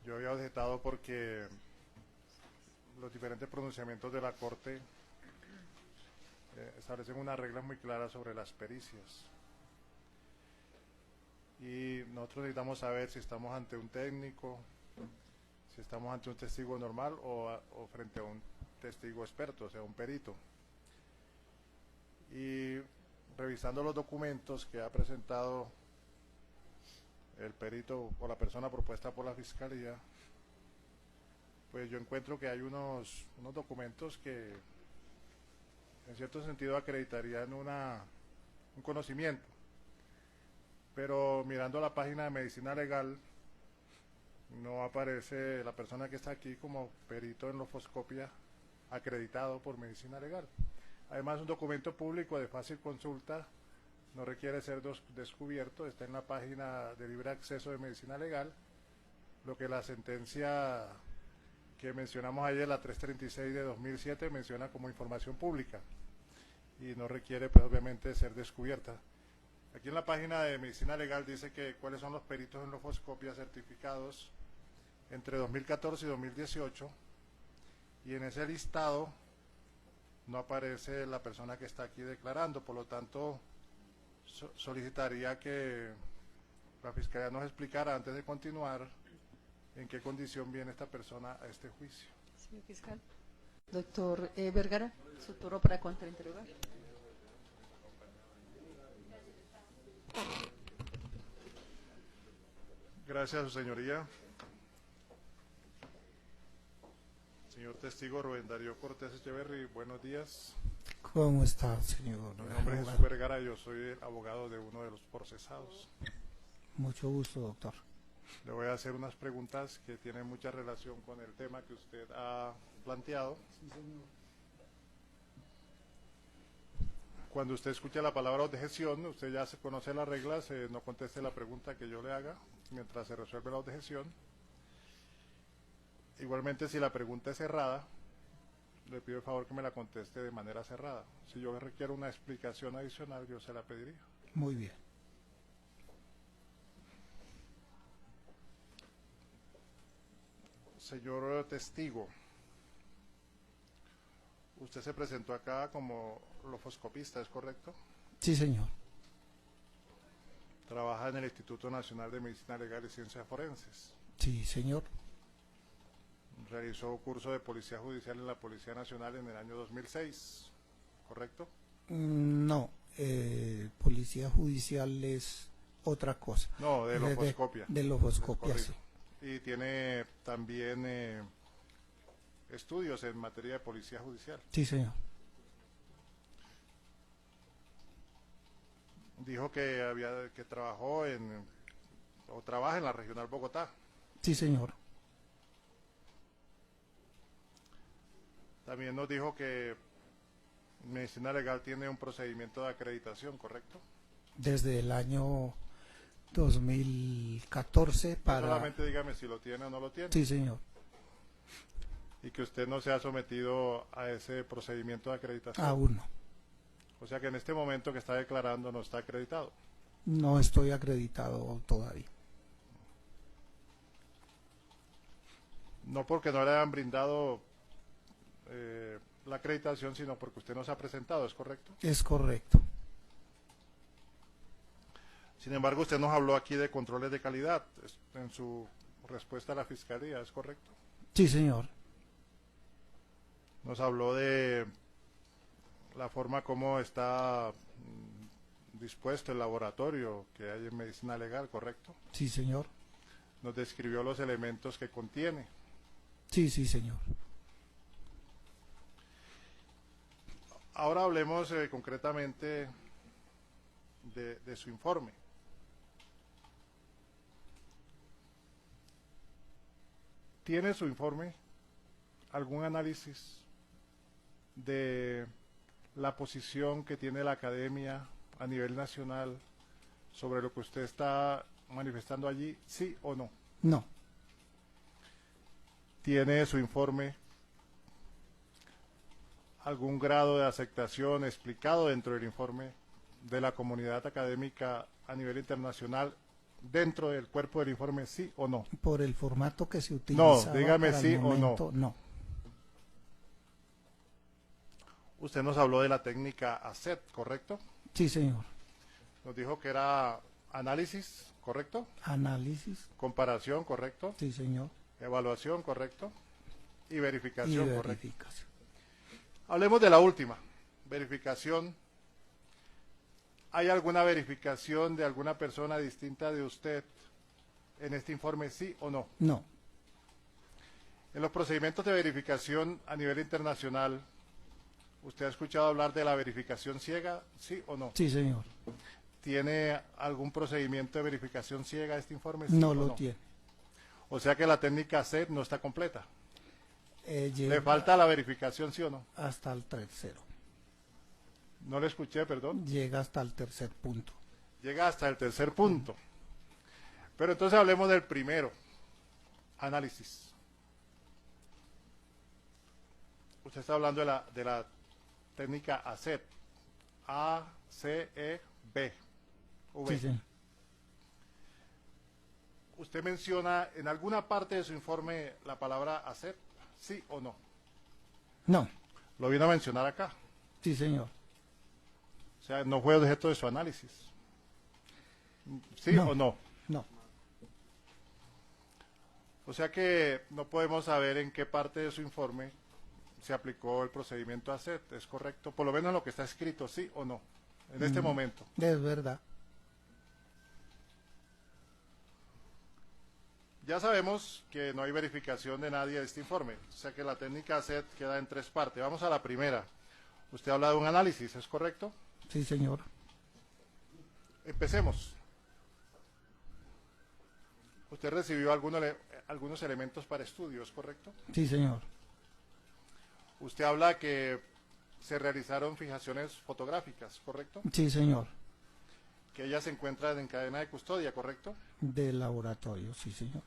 Yo había objetado porque los diferentes pronunciamientos de la Corte establecen unas reglas muy claras sobre las pericias. Y nosotros necesitamos saber si estamos ante un técnico, si estamos ante un testigo normal o frente a un testigo experto, o sea, un perito. Y revisando los documentos que ha presentado el perito o la persona propuesta por la Fiscalía, pues yo encuentro que hay unos documentos que en cierto sentido acreditarían un conocimiento. Pero mirando la página de medicina legal, no aparece la persona que está aquí como perito en lofoscopia acreditado por medicina legal. Además, es un documento público de fácil consulta, no requiere ser descubierto, está en la página de libre acceso de medicina legal, lo que la sentencia que mencionamos ayer, la 336 de 2007, menciona como información pública y no requiere, pues obviamente, ser descubierta. Aquí en la página de medicina legal dice que cuáles son los peritos en lofoscopia certificados entre 2014 y 2018, y en ese listado no aparece la persona que está aquí declarando. Por lo tanto, solicitaría que la Fiscalía nos explicara antes de continuar en qué condición viene esta persona a este juicio. Señor fiscal. Doctor Vergara, su turno para contrainterrogar. Gracias, su señoría. Señor testigo Rubén Darío Cortés Echeverri, buenos días. ¿Cómo está, señor? Mi nombre es Jesús Vergara, yo soy el abogado de uno de los procesados. Mucho gusto, doctor. Le voy a hacer unas preguntas que tienen mucha relación con el tema que usted ha planteado. Sí, señor. Cuando usted escucha la palabra objeción, usted ya se conoce las reglas, no conteste la pregunta que yo le haga mientras se resuelve la objeción. Igualmente, si la pregunta es cerrada, le pido el favor que me la conteste de manera cerrada. Si yo requiero una explicación adicional, yo se la pediría. Muy bien. Señor testigo, usted se presentó acá como lofoscopista, ¿es correcto? Sí, señor. Trabaja en el Instituto Nacional de Medicina Legal y Ciencias Forenses. Sí, señor. Realizó curso de Policía Judicial en la Policía Nacional en el año 2006, ¿correcto? No, policía judicial es otra cosa. No, de lofoscopia. De lofoscopia, sí. Y tiene también estudios en materia de Policía Judicial. Sí, señor. Dijo que trabajó o trabaja en la Regional Bogotá. Sí, señor. También nos dijo que Medicina Legal tiene un procedimiento de acreditación, ¿correcto? Desde el año 2014 para... Solamente dígame si lo tiene o no lo tiene. Sí, señor. Y que usted no se ha sometido a ese procedimiento de acreditación. Aún no. O sea que en este momento que está declarando no está acreditado. No estoy acreditado todavía. No porque no le hayan brindado la acreditación, sino porque usted no se ha presentado, ¿es correcto? Es correcto. Sin embargo, usted nos habló aquí de controles de calidad en su respuesta a la Fiscalía, ¿es correcto? Sí, señor. Nos habló de la forma como está dispuesto el laboratorio que hay en Medicina Legal, ¿correcto? Sí, señor. Nos describió los elementos que contiene. Sí, sí, señor. Ahora hablemos concretamente de su informe. ¿Tiene su informe algún análisis de la posición que tiene la academia a nivel nacional sobre lo que usted está manifestando allí, sí o no? No. ¿Tiene su informe algún grado de aceptación explicado dentro del informe de la comunidad académica a nivel internacional dentro del cuerpo del informe, sí o no? Por el formato que se utiliza. dígame sí o no. No. Usted nos habló de la técnica ACET, ¿correcto? Sí, señor. Nos dijo que era análisis, ¿correcto? Análisis. Comparación, ¿correcto? Sí, señor. Evaluación, ¿correcto? Y Y verificación, ¿correcto? verificación. Hablemos de la última, verificación. ¿Hay alguna verificación de alguna persona distinta de usted en este informe, sí o no? No. En los procedimientos de verificación a nivel internacional, ¿usted ha escuchado hablar de la verificación ciega, sí o no? Sí, señor. ¿Tiene algún procedimiento de verificación ciega este informe, sí No o lo no? tiene. O sea que la técnica CET no está completa. ¿Le Llega falta la verificación, sí o no? hasta el tercero. No le escuché, perdón. Llega hasta el tercer punto. Llega hasta el tercer punto. Pero entonces hablemos del primero. Análisis. Usted está hablando de la técnica ACEB. A-C-E-B. Sí, señor. ¿Usted menciona en alguna parte de su informe la palabra ACEB? ¿Sí o no? No. Lo vino a mencionar acá. Sí, señor. O sea, no fue objeto de su análisis. ¿Sí No. o no? No. O sea que no podemos saber en qué parte de su informe se aplicó el procedimiento ACET, ¿es correcto? Por lo menos en lo que está escrito, ¿sí o no? En este momento. Es verdad. Ya sabemos que no hay verificación de nadie de este informe, o sea que la técnica ACET queda en tres partes. Vamos a la primera. Usted habla de un análisis, ¿es correcto? Sí, señor. Empecemos. Usted recibió algunos elementos para estudio, ¿es correcto? Sí, señor. Usted habla que se realizaron fijaciones fotográficas, ¿correcto? Sí, señor. Que ellas se encuentran en cadena de custodia, ¿correcto? Del laboratorio, sí, señor.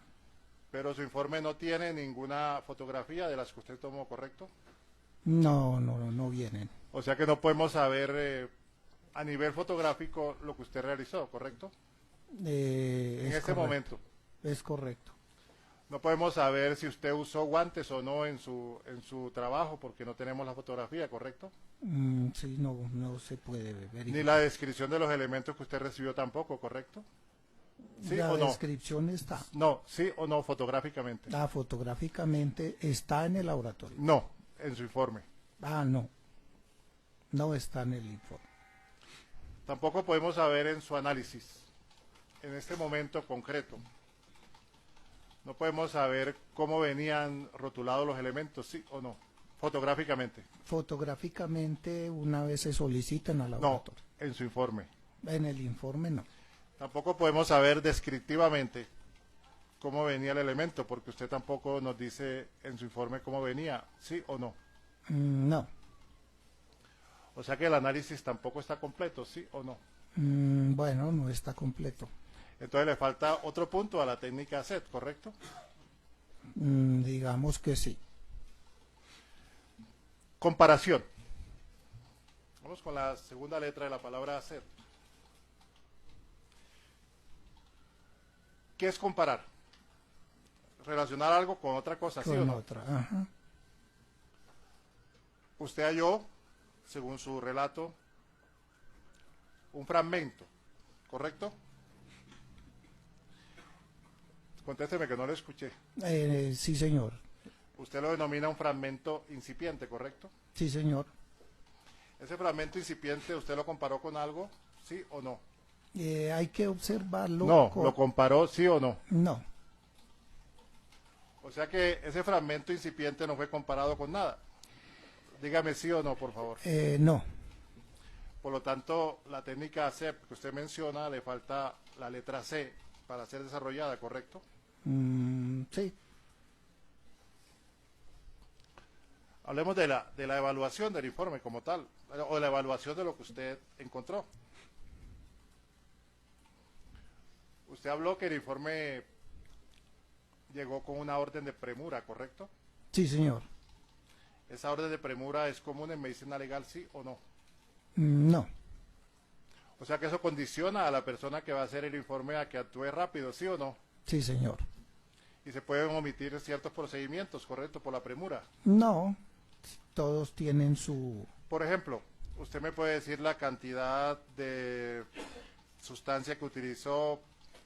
Pero su informe no tiene ninguna fotografía de las que usted tomó, ¿correcto? No vienen. O sea que no podemos saber a nivel fotográfico lo que usted realizó, ¿correcto? En Es este correcto. momento. Es correcto. No podemos saber si usted usó guantes o no en su trabajo porque no tenemos la fotografía, ¿correcto? Sí, no se puede verificar. Ni la descripción de los elementos que usted recibió tampoco, ¿correcto? ¿Sí La o no? descripción está. No, sí o no fotográficamente. Fotográficamente está en el laboratorio. No, en su informe. No. No está en el informe. Tampoco podemos saber en su análisis, en este momento concreto. No podemos saber cómo venían rotulados los elementos, sí o no, fotográficamente. Fotográficamente, una vez se solicitan al No, laboratorio. en su informe. En el informe no. Tampoco podemos saber descriptivamente cómo venía el elemento, porque usted tampoco nos dice en su informe cómo venía, sí o no. No. O sea que el análisis tampoco está completo, sí o no. Bueno, no está completo. Entonces le falta otro punto a la técnica CET, ¿correcto? Digamos que sí. Comparación. Vamos con la segunda letra de la palabra CET. ¿Qué es comparar? Relacionar algo con otra cosa, ¿sí o Con no? otra. Ajá. Usted halló, según su relato, un fragmento, ¿correcto? Contésteme que no lo escuché. Sí, señor. Usted lo denomina un fragmento incipiente, ¿correcto? Sí, señor. Ese fragmento incipiente, ¿usted lo comparó con algo, sí o no? Hay que observarlo. No, ¿lo comparó, sí o no? No. O sea que ese fragmento incipiente no fue comparado con nada. Dígame sí o no, por favor. No. Por lo tanto, la técnica CEP que usted menciona, le falta la letra C para ser desarrollada, ¿correcto? Sí. Hablemos de la evaluación del informe como tal, o de la evaluación de lo que usted encontró. Usted habló que el informe llegó con una orden de premura, ¿correcto? Sí, señor. ¿Esa orden de premura es común en medicina legal, sí o no? No. O sea que eso condiciona a la persona que va a hacer el informe a que actúe rápido, ¿sí o no? Sí, señor. Y se pueden omitir ciertos procedimientos, ¿correcto? Por la premura. No, todos tienen su... Por ejemplo, usted me puede decir la cantidad de sustancia que utilizó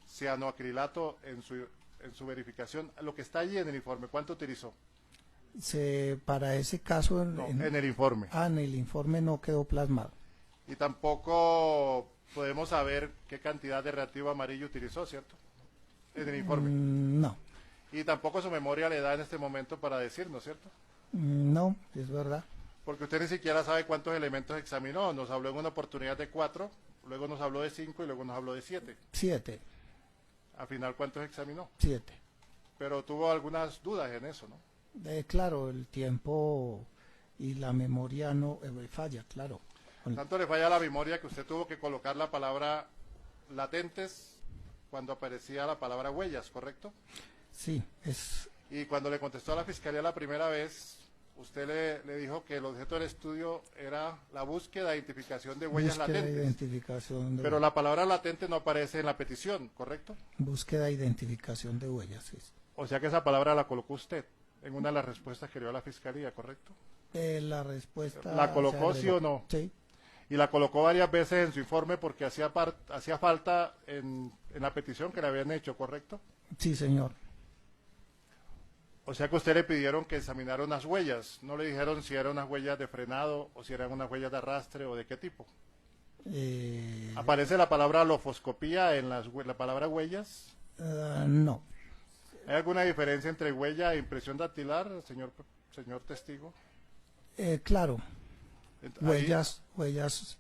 cianoacrilato en su verificación, lo que está allí en el informe, ¿cuánto utilizó? Para ese caso, No, en el informe. en el informe no quedó plasmado. Y tampoco podemos saber qué cantidad de reactivo amarillo utilizó, ¿cierto? En el informe. No, Y tampoco su memoria le da en este momento para decirnos, ¿cierto? no, es verdad. Porque usted ni siquiera sabe cuántos elementos examinó. Nos habló en una oportunidad de 4, luego nos habló de 5 y luego nos habló de 7. 7, Al final, ¿cuántos examinó? 7. Pero tuvo algunas dudas en eso, ¿no? Claro, el tiempo y la memoria no falla, claro. Tanto le falla la memoria que usted tuvo que colocar la palabra latentes cuando aparecía la palabra huellas, ¿correcto? Sí, es Y cuando le contestó a la fiscalía la primera vez, usted le dijo que el objeto del estudio era la búsqueda e identificación de huellas búsqueda e latentes. identificación de Pero la palabra latente no aparece en la petición, ¿correcto? búsqueda e identificación de huellas. Sí. O sea que esa palabra la colocó usted en una de las respuestas que dio a la fiscalía, ¿correcto? La respuesta ¿La colocó se sí o no? Sí, Y la colocó varias veces en su informe porque hacía falta en la petición que le habían hecho, ¿correcto? sí, señor. O sea que a usted le pidieron que examinara unas huellas. No le dijeron si eran unas huellas de frenado o si eran unas huellas de arrastre o de qué tipo. ¿Aparece la palabra lofoscopía en la palabra huellas? No, ¿Hay alguna diferencia entre huella e impresión dactilar, señor testigo? claro, Ahí- huellas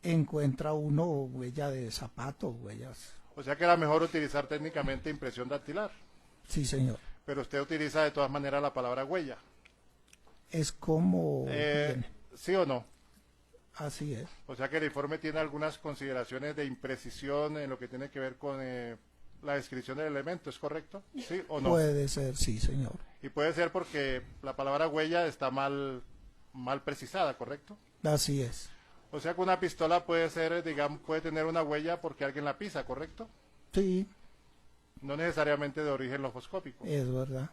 encuentra uno huella de zapato, huellas. o sea que era mejor utilizar técnicamente impresión dactilar. Sí, señor. Pero usted utiliza de todas maneras la palabra huella. Es como viene. ¿Sí o no? Así es. O sea que el informe tiene algunas consideraciones de imprecisión en lo que tiene que ver con la descripción del elemento, ¿es correcto? ¿Sí o no? Puede ser, sí, señor. Y puede ser porque la palabra huella está mal precisada, ¿correcto? Así es. O sea que una pistola puede ser, digamos, puede tener una huella porque alguien la pisa, ¿correcto? Sí, No necesariamente de origen lofoscópico. es verdad.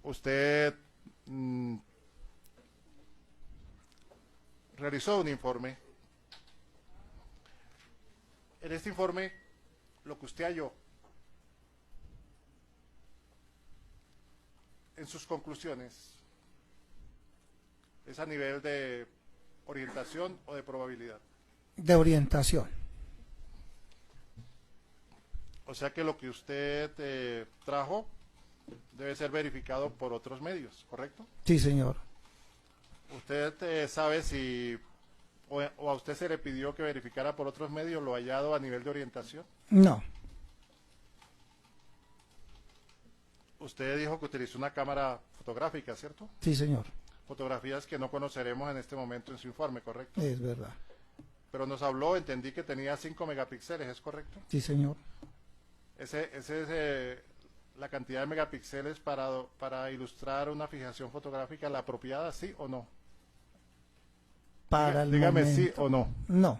Usted realizó un informe. En este informe, lo que usted halló, en sus conclusiones, es a nivel de orientación o de probabilidad. De orientación. O sea que lo que usted trajo debe ser verificado por otros medios, ¿correcto? Sí, señor. ¿Usted sabe si o a usted se le pidió que verificara por otros medios lo hallado a nivel de orientación? No, Usted dijo que utilizó una cámara fotográfica, ¿cierto? sí, señor. Fotografías que no conoceremos en este momento en su informe, ¿correcto? Es verdad. Pero nos habló, entendí que tenía 5 megapíxeles, ¿es correcto? Sí, señor. Ese es la cantidad de megapíxeles para ilustrar una fijación fotográfica, la apropiada, ¿sí o no? Para el Dígame momento. sí o no. No,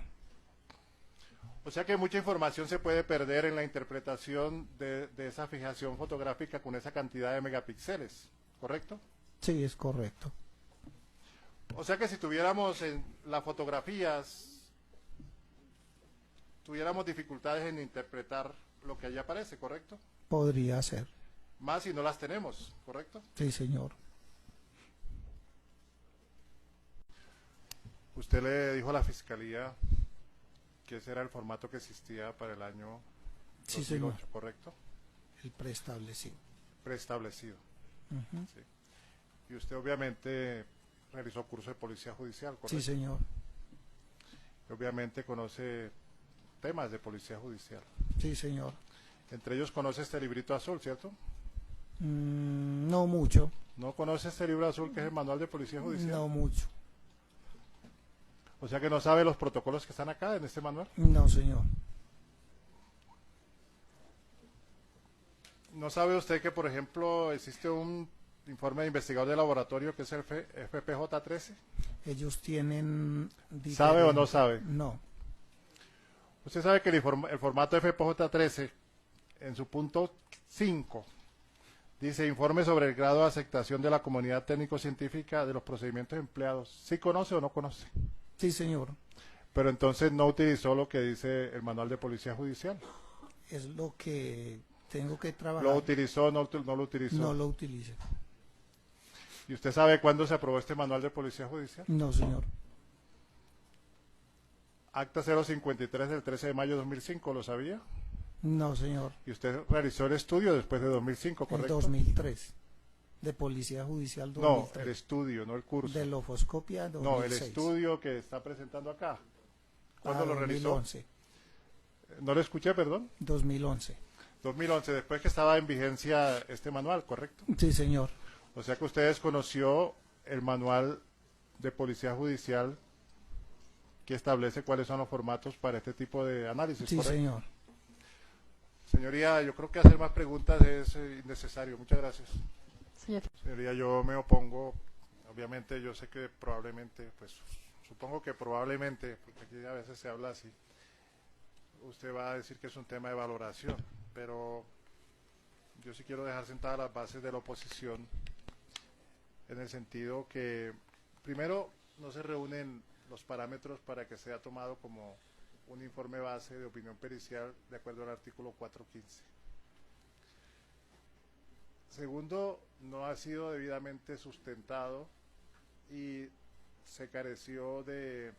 O sea que mucha información se puede perder en la interpretación de esa fijación fotográfica con esa cantidad de megapíxeles, ¿correcto? sí, es correcto. O sea que si tuviéramos en las fotografías, tuviéramos dificultades en interpretar lo que allí aparece, ¿correcto? Podría ser. Más si no las tenemos, ¿correcto? Sí, señor. Usted le dijo a la fiscalía que ese era el formato que existía para el año Sí, 2008, señor. ¿correcto? El preestablecido. Preestablecido. Ujú. Sí. Y usted obviamente realizó curso de policía judicial, ¿correcto? Sí, señor. Y obviamente conoce temas de policía judicial. Sí, señor. Entre ellos conoce este librito azul, ¿cierto? No mucho. ¿No conoce este libro azul que es el manual de policía judicial? No mucho. O sea que no sabe los protocolos que están acá en este manual. No, señor. ¿No sabe usted que, por ejemplo, existe informe de investigador de laboratorio, que es el FPJ-13? Ellos tienen... ¿Sabe o no sabe? No. Usted sabe que el formato FPJ-13, en su punto 5, dice informe sobre el grado de aceptación de la comunidad técnico-científica de los procedimientos empleados. ¿Sí conoce o no conoce? Sí, señor. Pero entonces no utilizó lo que dice el manual de policía judicial. Es lo que tengo que trabajar. ¿Lo utilizó o no lo utilizó? No lo utilice. ¿Y usted sabe cuándo se aprobó este manual de policía judicial? No, señor. Acta 053 del 13 de mayo de 2005, ¿lo sabía? No, señor. Y usted realizó el estudio después de 2005, En ¿correcto? 2003. De Policía Judicial 2003. No, el estudio, no el curso. De lofoscopia 2006. No, el estudio que está presentando acá. ¿Cuándo lo realizó? 2011. No lo escuché, perdón. 2011. 2011, después que estaba en vigencia este manual, ¿correcto? Sí, señor. O sea que ustedes conoció el manual de policía judicial que establece cuáles son los formatos para este tipo de análisis, Sí, ¿correcto? señor. Señoría, yo creo que hacer más preguntas es innecesario. Muchas gracias. Señor. Señoría, yo me opongo. Obviamente, yo sé que probablemente, pues supongo que probablemente, porque aquí a veces se habla así, usted va a decir que es un tema de valoración, pero yo sí quiero dejar sentadas las bases de la oposición en el sentido que, primero, no se reúnen los parámetros para que sea tomado como un informe base de opinión pericial de acuerdo al artículo 415. Segundo, no ha sido debidamente sustentado y se careció de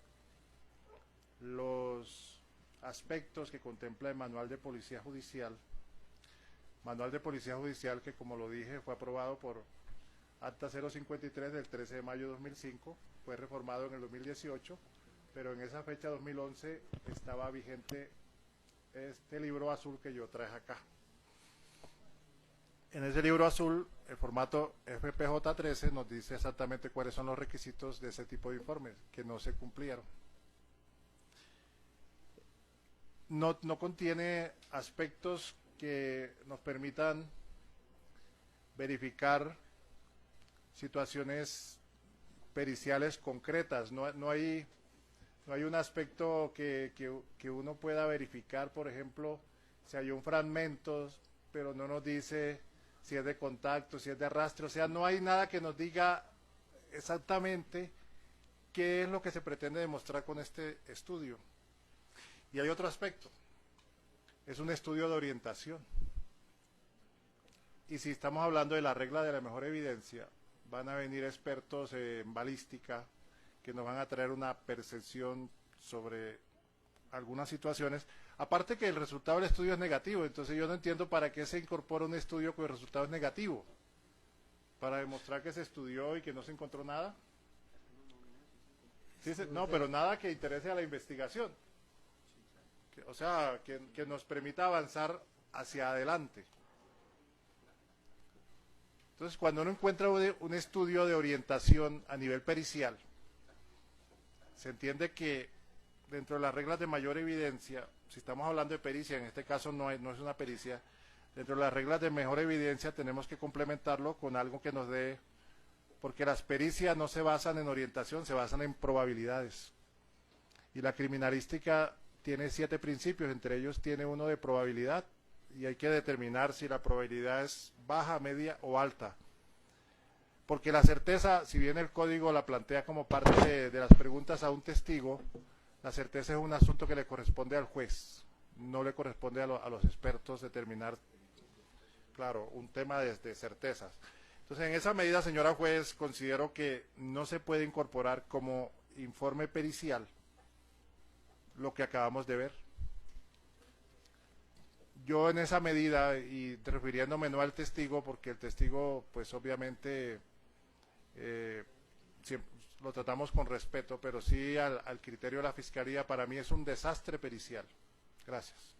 los aspectos que contempla el manual de policía judicial. Manual de policía judicial que, como lo dije, fue aprobado por Acta 053 del 13 de mayo de 2005, fue reformado en el 2018, pero en esa fecha 2011 estaba vigente este libro azul que yo traje acá. En ese libro azul, el formato FPJ-13 nos dice exactamente cuáles son los requisitos de ese tipo de informes, que no se cumplieron. No contiene aspectos que nos permitan verificar situaciones periciales concretas. No hay un aspecto que uno pueda verificar, por ejemplo, si hay un fragmento, pero no nos dice si es de contacto, si es de arrastre. O sea, no hay nada que nos diga exactamente qué es lo que se pretende demostrar con este estudio. Y hay otro aspecto. Es un estudio de orientación. Y si estamos hablando de la regla de la mejor evidencia, van a venir expertos en balística que nos van a traer una percepción sobre algunas situaciones. Aparte que el resultado del estudio es negativo, entonces yo no entiendo para qué se incorpora un estudio cuyo resultado es negativo. ¿Para demostrar que se estudió y que no se encontró nada? Sí, no, pero nada que interese a la investigación. O sea, que nos permita avanzar hacia adelante. Entonces, cuando uno encuentra un estudio de orientación a nivel pericial, se entiende que dentro de las reglas de mayor evidencia, si estamos hablando de pericia, en este caso no es una pericia, dentro de las reglas de mejor evidencia tenemos que complementarlo con algo que nos dé, porque las pericias no se basan en orientación, se basan en probabilidades. Y la criminalística tiene 7 principios, entre ellos tiene uno de probabilidad, y hay que determinar si la probabilidad es baja, media o alta. Porque la certeza, si bien el código la plantea como parte de las preguntas a un testigo, la certeza es un asunto que le corresponde al juez, no le corresponde a los expertos determinar, claro, un tema de certezas. Entonces, en esa medida, señora juez, considero que no se puede incorporar como informe pericial lo que acabamos de ver. Yo en esa medida, y refiriéndome no al testigo, porque el testigo, pues obviamente, lo tratamos con respeto, pero sí al criterio de la Fiscalía, para mí es un desastre pericial. Gracias.